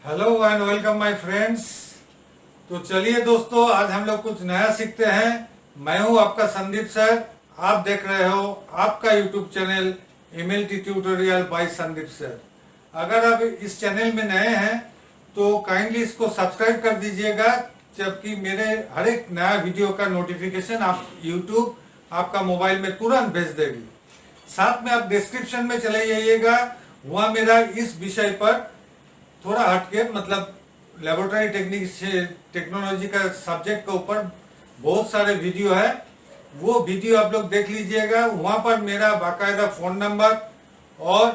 Hello and welcome my friends. तो चलिए दोस्तों, आज हम लोग कुछ नया सीखते हैं। मैं हूं आपका संदीप सर। आप देख रहे हो आपका YouTube channel MLT tutorial bye Sandeep sir. अगर आप इस चैनल में नए हैं तो काइंडली इसको सब्सक्राइब कर दीजिएगा, जबकि मेरे हर एक नया वीडियो का नोटिफिकेशन आप यूट्यूब आपका मोबाइल में तुरंत भेज देगी। साथ में आप डिस्क्रिप्शन में चले जाइएगा, वहां मेरा इस विषय पर थोड़ा हटके मतलब लेबोरेटरी टेक्निक से टेक्नोलॉजी का सब्जेक्ट के ऊपर बहुत सारे वीडियो है। वो वीडियो आप लोग देख लीजिएगा। वहां पर मेरा बाकायदा फोन नंबर और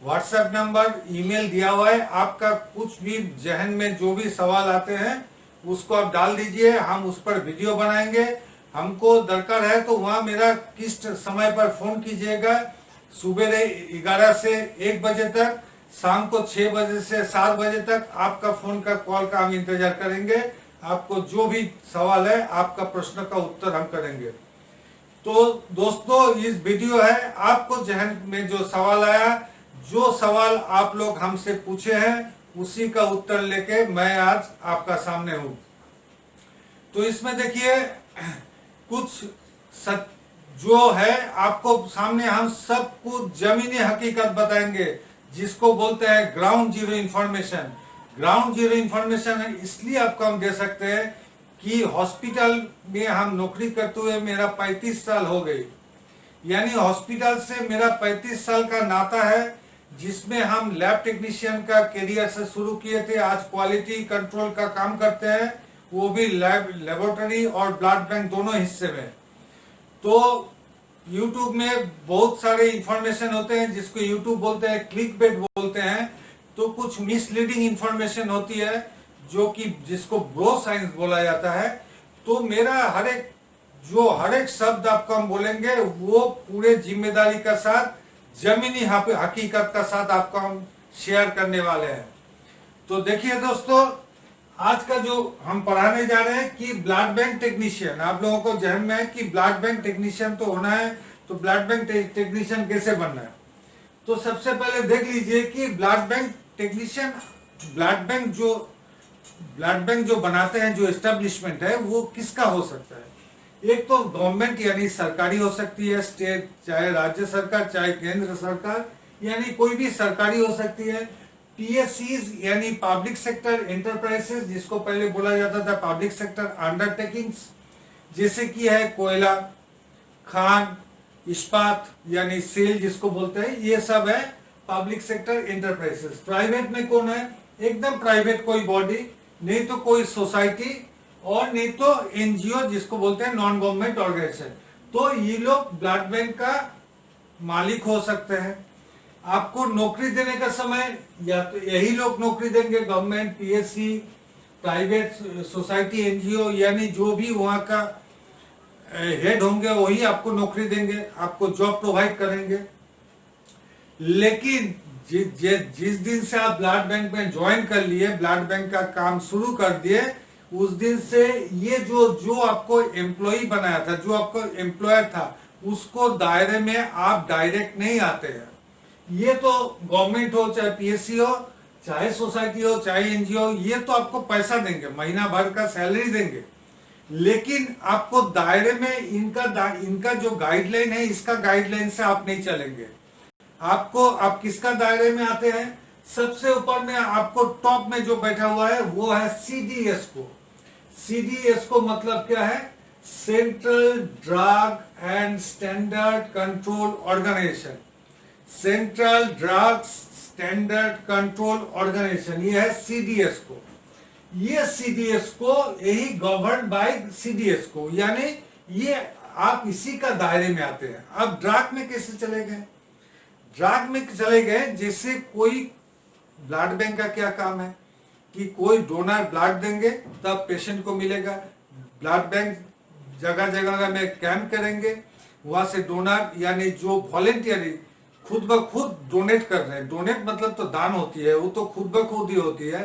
व्हाट्सएप नंबर, ईमेल दिया हुआ है। आपका कुछ भी जहन में जो भी सवाल आते हैं उसको आप डाल दीजिए, हम उस पर वीडियो बनाएंगे। हमको दरकार है तो वहां मेरा किस समय पर फोन कीजिएगा, सुबह 11 से 1 बजे तक, शाम को 6 बजे से 7 बजे तक आपका फोन का कॉल का हम इंतजार करेंगे। आपको जो भी सवाल है, आपका प्रश्न का उत्तर हम करेंगे। तो दोस्तों, इस वीडियो है आपको जहन में जो सवाल आया, जो सवाल आप लोग हमसे पूछे हैं, उसी का उत्तर लेके मैं आज आपका सामने हूं। तो इसमें देखिए कुछ जो है आपको सामने हम सब कुछ जमीनी हकीकत बताएंगे, जिसको बोलते हैं ground zero information. Ground zero information इसलिए आपको हम दे सकते हैं कि हॉस्पिटल में हम नौकरी करते हुए मेरा 35 साल हो गई, यानी हॉस्पिटल से मेरा 35 साल का नाता है, जिसमें हम लैब टेक्नीशियन का करियर से शुरू किए थे। आज क्वालिटी कंट्रोल का काम करते हैं, वो भी लेबोरेटरी और ब्लड बैंक दोनों हिस्से में। तो YouTube में बहुत सारे इंफॉर्मेशन होते हैं, जिसको YouTube बोलते हैं क्लिकबेट बोलते हैं। तो कुछ मिसलीडिंग इंफॉर्मेशन होती है जो कि जिसको ब्रो साइंस बोला जाता है। तो मेरा हर एक शब्द आपको हम बोलेंगे वो पूरे जिम्मेदारी का साथ, जमीनी हकीकत का साथ आपको हम शेयर करने वाले हैं। तो देखिए दोस्तों, आज का जो हम पढ़ाने जा रहे हैं कि ब्लड बैंक टेक्नीशियन, आप लोगों को जहन में है कि ब्लड बैंक टेक्नीशियन तो होना है, तो ब्लड बैंक टेक्नीशियन कैसे बनना है। तो सबसे पहले देख लीजिए कि blood bank technician, blood bank जो बनाते हैं, जो एस्टेब्लिशमेंट है, वो किसका हो सकता है। एक तो गवर्नमेंट यानी सरकारी हो सकती है, स्टेट, चाहे राज्य सरकार चाहे केंद्र सरकार, यानी कोई भी सरकारी हो सकती है। पीएससीज यानी पब्लिक सेक्टर एंटरप्राइजेस, जिसको पहले बोला जाता था पब्लिक सेक्टर अंडरटेकिंग्स, जैसे कि है कोयला, खान, इस्पात यानी सेल जिसको बोलते हैं, ये सब है पब्लिक सेक्टर एंटरप्राइजेस। प्राइवेट में कौन है, एकदम प्राइवेट कोई बॉडी, नहीं तो कोई सोसाइटी, और नहीं तो एनजीओ जिसको बोलते हैं नॉन गवर्नमेंट ऑर्गेनाइजेशन। तो ये लोग ब्लड बैंक का मालिक हो सकते हैं। आपको नौकरी देने का समय या तो यही लोग नौकरी देंगे, government, PSC, private society, NGO, यानी जो भी वहां का हेड होंगे वही आपको नौकरी देंगे, आपको जॉब प्रोवाइड करेंगे। लेकिन जिस दिन से आप ब्लड बैंक में ज्वाइन कर लिए, ब्लड बैंक का काम शुरू कर दिए, उस दिन से ये जो आपको एम्प्लॉय बनाया था, जो आपको एम्प्लॉयर था, उसको दायरे में आप डायरेक्ट नहीं आते हैं। ये तो गवर्नमेंट हो, चाहे पीएससी हो, चाहे सोसाइटी हो, चाहे एनजीओ, ये तो आपको पैसा देंगे, महीना भर का सैलरी देंगे। लेकिन आपको दायरे में इनका जो गाइडलाइन है, इसका गाइडलाइन से आप नहीं चलेंगे। आप किसका दायरे में आते हैं, सबसे ऊपर में आपको टॉप में जो बैठा हुआ है वो है सीडीएस को। सीडीएस को मतलब क्या है, central drug and standard control organisation. Central drugs standard control organisation, ये है सीडीएस को। ये सीडीएस को, यही गवर्न बाय सीडीएस को, यानी ये आप इसी का दायरे में आते हैं। अब ड्रग में कैसे चले गए, ड्रग में चले गए जैसे कोई ब्लड बैंक का क्या काम है कि कोई डोनर ब्लड देंगे तब पेशेंट को मिलेगा। ब्लड बैंक जगह जगह में कैंप करेंगे, वहां से डोनर यानी जो वॉलेंटियरली खुद ब खुद डोनेट कर रहे हैं, डोनेट मतलब तो दान होती है, वो तो खुद ब खुद ही होती है।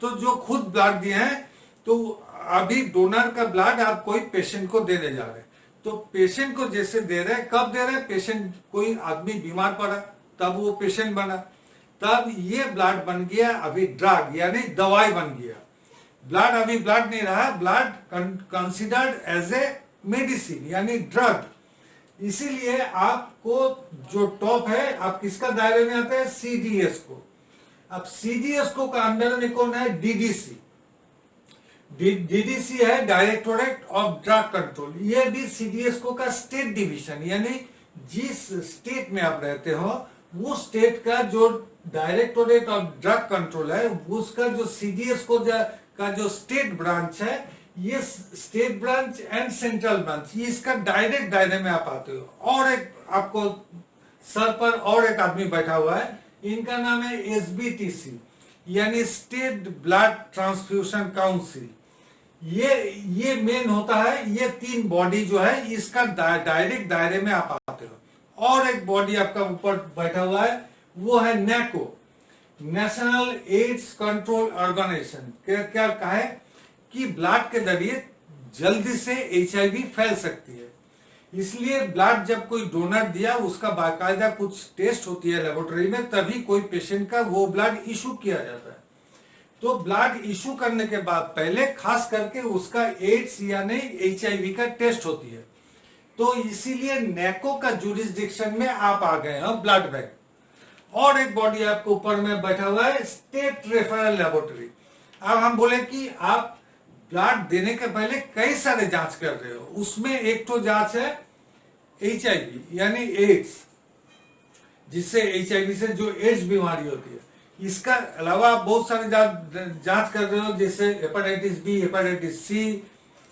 तो जो खुद ब्लड दिए हैं, तो अभी डोनर का ब्लड आप कोई पेशेंट को देने जा रहे हैं, तो पेशेंट को जैसे दे रहे हैं, कब दे रहे हैं, पेशेंट कोई आदमी बीमार पड़ा तब वो पेशेंट बना, तब ये ब्लड बन गया अभी ड्रग यानी दवाई बन गया। ब्लड अभी ब्लड नहीं रहा, blood considered as a medicine यानी ड्रग। इसीलिए आपको जो टॉप है, आप किसका दायरे में आते हैं? सीडीएस को। अब सीडीएस को का अंडर में कौन है? डीडीसी। डीडीसी है डायरेक्टोरेट ऑफ ड्रग कंट्रोल। ये भी सीडीएस को का स्टेट डिवीजन, यानी जिस स्टेट में आप रहते हो वो स्टेट का जो डायरेक्टोरेट ऑफ ड्रग कंट्रोल है, उसका जो सीडीएस को का जो स्टेट ब्रांच है, ये state branch and central branch, ये इसका डायरेक्ट दायरे में आप आते हो। और एक आपको सर पर और एक आदमी बैठा हुआ है, इनका नाम है एसबीटीसी यानी स्टेट ब्लड ट्रांसफ्यूजन काउंसिल। ये मेन होता है। ये तीन बॉडी जो है इसका डायरेक्ट दायरे में आप आते हो। और एक बॉडी आपका ऊपर बैठा हुआ है, वो है नैको, नेशनल एड्स कंट्रोल ऑर्गेनाइजेशन। क्या कहा है कि ब्लड के जरिए जल्दी से एचआईवी फैल सकती है, इसलिए ब्लड जब कोई डोनर दिया उसका बाकायदा कुछ टेस्ट होती है लेबोरेटरी में, तभी कोई पेशेंट का वो ब्लड इशू किया जाता है। तो ब्लड इशू करने के बाद पहले खास करके उसका एड्स यानी एचआईवी का टेस्ट होती है। तो इसीलिए नैको का जुरिस्डिक्शन में आप आ गए हो ब्लड बैंक। और एक बॉडी आपको ऊपर में बैठा हुआ है, स्टेट रेफरल लेबोरेटरी। अब हम बोले कि आप ब्लड देने के पहले कई सारे जांच कर रहे हो, उसमें एक तो जांच है एचआईवी यानी एड्स, जिससे एचआईवी से जो एड्स बीमारी होती है। इसका अलावा आप बहुत सारे जांच कर रहे हो, जैसे hepatitis B, hepatitis C,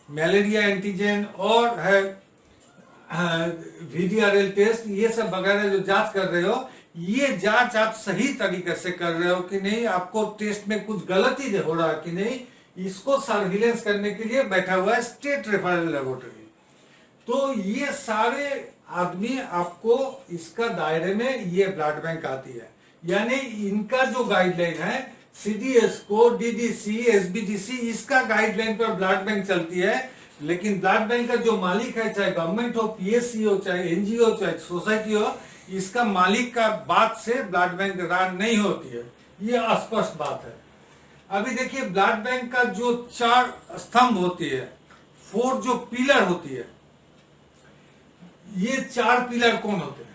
malaria antigen और है वीडीआरएल टेस्ट, ये सब वगैरह जो जांच कर रहे हो, ये जांच आप सही तरीके से कर रहे हो कि नहीं, आपको टेस्ट में कुछ गलती हो रहा है कि नहीं, इसको सर्विलेंस करने के लिए बैठा हुआ है स्टेट रेफरल लेबोरेटरी। तो ये सारे आदमी आपको इसका दायरे में ये ब्लड बैंक आती है। यानी इनका जो गाइडलाइन है, सीडीएस को, डीडीसी, एसबीटीसी, इसका गाइडलाइन पर ब्लड बैंक चलती है। लेकिन ब्लड बैंक का जो मालिक है, चाहे गवर्नमेंट हो, पीएससी हो, चाहे एनजीओ, चाहे सोसाइटी हो, इसका मालिक का बात से ब्लड बैंक रन नहीं होती है, ये स्पष्ट बात है। अभी देखिए ब्लड बैंक का जो 4 स्तंभ होती है, 4 जो पिलर होती है, ये 4 पिलर कौन होते हैं?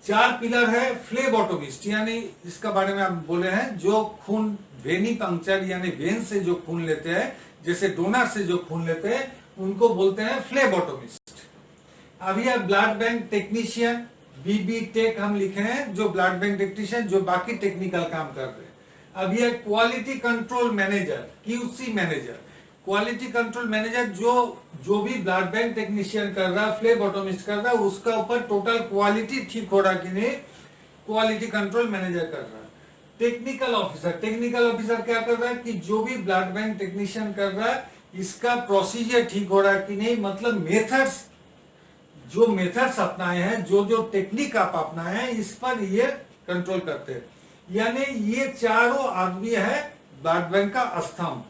4 पिलर है फ्लेबोटोमिस्ट, यानी इसका बारे में आप बोले हैं, जो खून वेनी पंक्चर यानी वेन से जो खून लेते हैं, जैसे डोनर से जो खून लेते हैं, उनको बोलते हैं फ्लेबोटोमिस्ट। अभी आप ब्लड बैंक टेक्नीशियन, बीबी टेक हम लिखे हैं, जो ब्लड बैंक टेक्नीशियन जो बाकी टेक्निकल काम कर रहे हैं। अभी एक quality control manager, QC manager, quality control manager जो भी ब्लड बैंक टेक्नीशियन कर रहा है, फ्लेबोटोमिस्ट कर रहा है, उसका ऊपर टोटल क्वालिटी ठीक हो रहा कि नहीं, क्वालिटी कंट्रोल मैनेजर कर रहा है। टेक्निकल ऑफिसर क्या कर रहा है कि जो भी ब्लड बैंक टेक्नीशियन कर रहा है, इसका प्रोसीजर ठीक हो रहा है कि नहीं, मतलब मेथड्स, जो मेथड्स अपनाए हैं, जो टेक्निक आप अपनाए हैं, इस पर ये कंट्रोल करते हैं। यानी ये चारों आदमी है ब्लड बैंक का स्तंभ।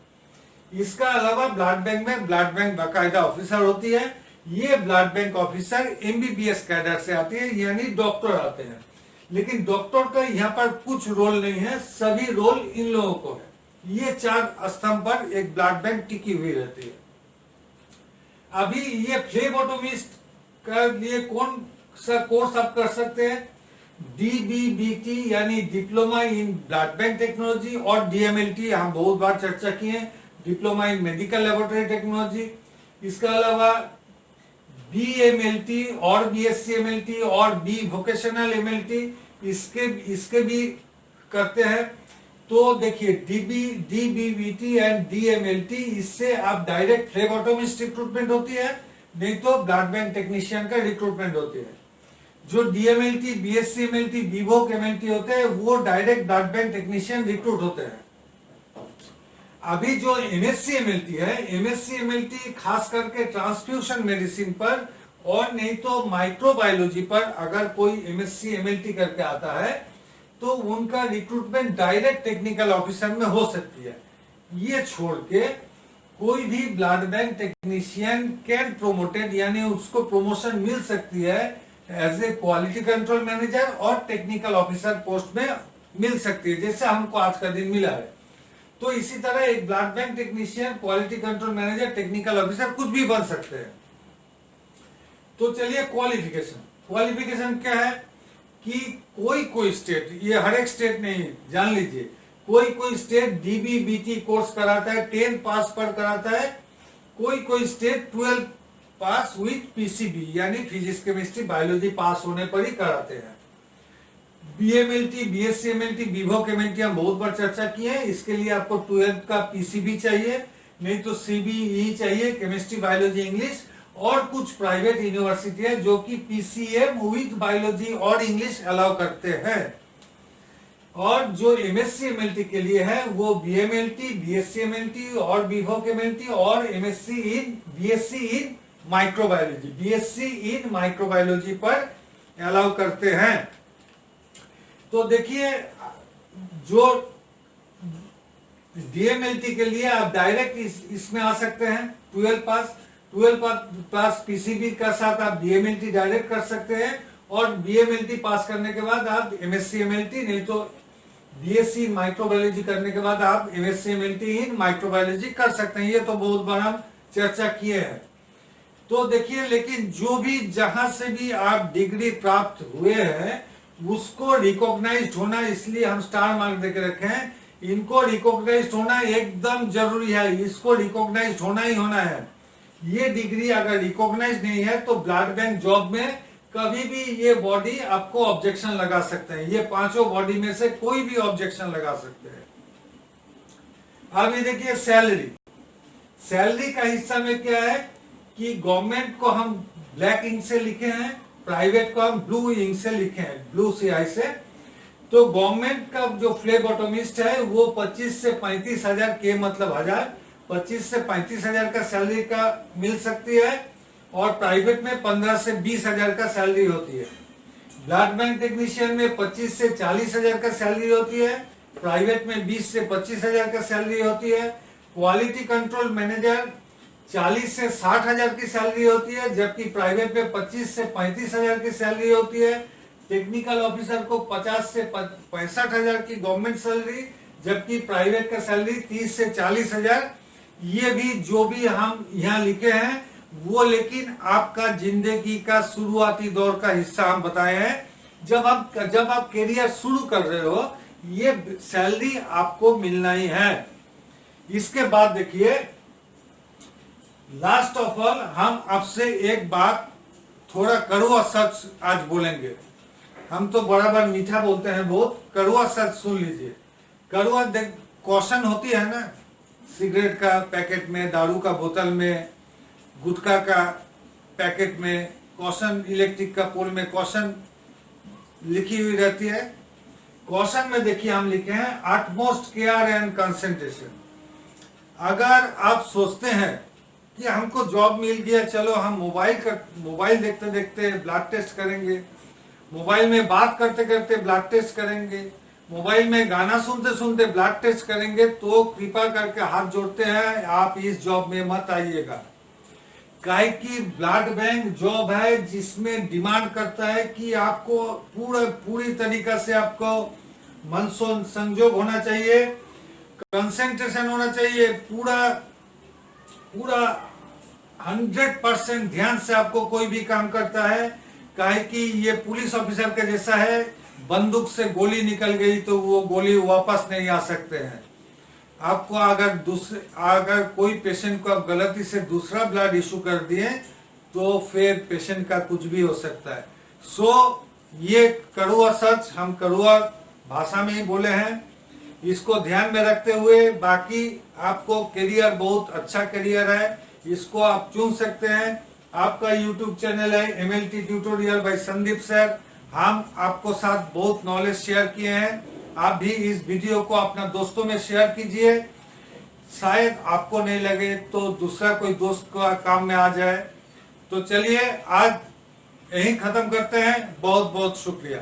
इसका अलावा ब्लड बैंक में ब्लड बैंक बाकायदा ऑफिसर होती है। ये blood bank officer MBBS cadre से आती है, यानी डॉक्टर आते हैं। लेकिन डॉक्टर का यहाँ पर कुछ रोल नहीं है, सभी रोल इन लोगों को है। ये 4 स्तंभ पर एक ब्लड बैंक टिकी हुई रहती है। अभी ये फ्लेबोटोमिस्ट के लिए कौन सा कोर्स आप कर सकते हैं? डीबीबीटी यानी diploma in blood bank technology, और डीएमएलटी हम बहुत बार चर्चा किए, diploma in medical laboratory technology. इसके अलावा बीएमएलटी और बीएससीएमएलटी और बी वोकेशनल एमएलटी, इसके भी करते हैं। तो देखिए डीबीबीटी एंड डीएमएलटी, इससे आप डायरेक्ट फ्लेबोटोमिस्ट रिक्रूटमेंट होती है, नहीं तो ब्लड बैंक टेक्नीशियन का रिक्रूटमेंट होती है। जो डीएमएलटी, बीएससीएमएलटी, बीवोक एमएलटी होते हैं, वो direct blood bank technician recruit होते हैं। अभी जो एमएससीएमएलटी है, एमएससीएमएलटी खास करके ट्रांसफ्यूजन मेडिसिन पर और नहीं तो माइक्रोबायोलॉजी पर अगर कोई एमएससीएमएलटी करके आता है, तो उनका रिक्रूटमेंट डायरेक्ट टेक्निकल ऑफिसर में हो सकती है। ये छोड़ के कोई भी blood bank technician can promoted, यानी उसको प्रमोशन मिल सकती है as a quality control manager और टेक्निकल ऑफिसर पोस्ट में मिल सकती है, जैसे हमको आज का दिन मिला है। तो इसी तरह एक blood bank technician, quality control manager, technical officer कुछ भी बन सकते हैं। तो चलिए क्वालिफिकेशन क्या है कि कोई स्टेट, ये हर एक स्टेट नहीं, जान लीजिए, कोई स्टेट डीबीबीटी कोर्स कराता है, 10 पास पर कराता है, कोई स्टेट 12 पास विथ पीसीबी यानी फिजिक्स केमिस्ट्री बायोलॉजी पास होने पर ही कराते हैं। बीएमएलटी, बीएससी एमएलटी, विभव एमएलटी हम बहुत बार चर्चा किए हैं। इसके लिए आपको 12th का पीसीबी चाहिए, नहीं तो सीबीई चाहिए, केमिस्ट्री बायोलॉजी इंग्लिश। और कुछ प्राइवेट यूनिवर्सिटी है जो कि पीसीएम विथ बायोलॉजी और इंग्लिश अलाउ करते हैं। और जो एमएससी एमएलटी के लिए है वो बीएमएलटी, बीएससी एमएलटी और विभव एमएलटी और MSc in BSc in microbiology, BSc in microbiology पर अलाउ करते हैं। तो देखिए, जो डीएमएलटी के लिए आप डायरेक्ट इसमें आ सकते हैं, 12 पास पीसीबी का साथ आप डीएमएलटी डायरेक्ट कर सकते हैं। और बीएमएलटी पास करने के बाद आप एमएससी एमएलटी, नहीं तो बीएससी माइक्रोबायोलॉजी करने के बाद आप एमएससी एमएलटी इन माइक्रोबायोलॉजी कर सकते हैं। ये तो बहुत बार हम चर्चा किए हैं। तो देखिए, लेकिन जो भी जहां से भी आप डिग्री प्राप्त हुए हैं उसको रिकॉग्नाइज्ड होना, इसलिए हम स्टार मार्क देके रखे हैं। इनको रिकॉग्नाइज्ड होना एकदम जरूरी है, इसको रिकॉग्नाइज्ड होना ही होना है। ये डिग्री अगर रिकॉग्नाइज नहीं है तो ब्लड बैंक जॉब में कभी भी ये बॉडी आपको ऑब्जेक्शन लगा सकते हैं। ये पांचों बॉडी में से कोई भी ऑब्जेक्शन लगा सकते हैं। अब ये देखिए, सैलरी का हिस्सा में क्या है कि गवर्नमेंट को हम ब्लैक इंक से लिखे हैं, प्राइवेट को हम ब्लू इंक से लिखे हैं, ब्लू स्याही से। तो गवर्नमेंट का जो फ्लेबोटोमिस्ट है वो 25 से 35 हजार के मतलब 25 से 35 हजार का सैलरी का मिल सकती है। और प्राइवेट में 15 से 20 हजार का सैलरी होती है। ब्लड बैंक टेक्नीशियन में 25 से 40 हजार का सैलरी होती है, प्राइवेट में 20 से 25 हजार का सैलरी होती है। क्वालिटी कंट्रोल मैनेजर 40 से 60 हजार की सैलरी होती है, जबकि प्राइवेट में 25 से 35 हजार की सैलरी होती है। टेक्निकल ऑफिसर को 50 से 65 हजार की गवर्नमेंट सैलरी, जबकि प्राइवेट का सैलरी 30 से 40 हजार। ये भी जो भी हम यहाँ लिखे हैं वो लेकिन आपका जिंदगी का शुरुआती दौर का हिस्सा हम बताए हैं। जब आप करियर शुरू कर रहे हो ये सैलरी आपको मिलना ही है। इसके बाद देखिए, लास्ट ऑफ ऑल हम आपसे एक बात थोड़ा कड़वा सच आज बोलेंगे। हम तो बराबर मीठा बोलते हैं, बहुत कड़वा सच सुन लीजिए। कड़वा कॉशन होती है ना, सिगरेट का पैकेट में, दारू का बोतल में, गुटखा का पैकेट में कॉशन, इलेक्ट्रिक का पोल में कॉशन लिखी हुई रहती है। कॉशन में देखिए हम लिखे हैं अटमोस्ट केयर एंड कंसंट्रेशन। अगर आप सोचते हैं कि हमको जॉब मिल गया, चलो हम मोबाइल देखते देखते ब्लड टेस्ट करेंगे, मोबाइल में बात करते करते ब्लड टेस्ट करेंगे, मोबाइल में गाना सुनते सुनते ब्लड टेस्ट करेंगे, तो कृपा करके हाथ जोड़ते हैं आप इस जॉब में मत आइएगा। काहे कि ब्लड बैंक जॉब है जिसमें डिमांड करता है कि आपको पूरी तरीका से आपको मन संजोग होना चाहिए, कंसंट्रेशन होना चाहिए, पूरा 100% ध्यान से आपको कोई भी काम करता है। काहे कि ये पुलिस ऑफिसर का जैसा है, बंदूक से गोली निकल गई तो वो गोली वापस नहीं आ सकते हैं। आपको अगर कोई पेशेंट को आप गलती से दूसरा ब्लड इशू कर दिए तो फिर पेशेंट का कुछ भी हो सकता है। ये कड़वा सच हम कड़वा भाषा में ही बोले हैं, इसको ध्यान में रखते हुए बाकी आपको करियर बहुत अच्छा करियर है, इसको आप चुन सकते हैं। आपका यूट्यूब चैनल है MLT tutorial bye Sandeep sir. हम आपको साथ बहुत नॉलेज शेयर किए हैं, आप भी इस वीडियो को अपना दोस्तों में शेयर कीजिए। शायद आपको नहीं लगे तो दूसरा कोई दोस्त का काम में आ जाए। तो चलिए आज यही खत्म करते हैं, बहुत बहुत शुक्रिया।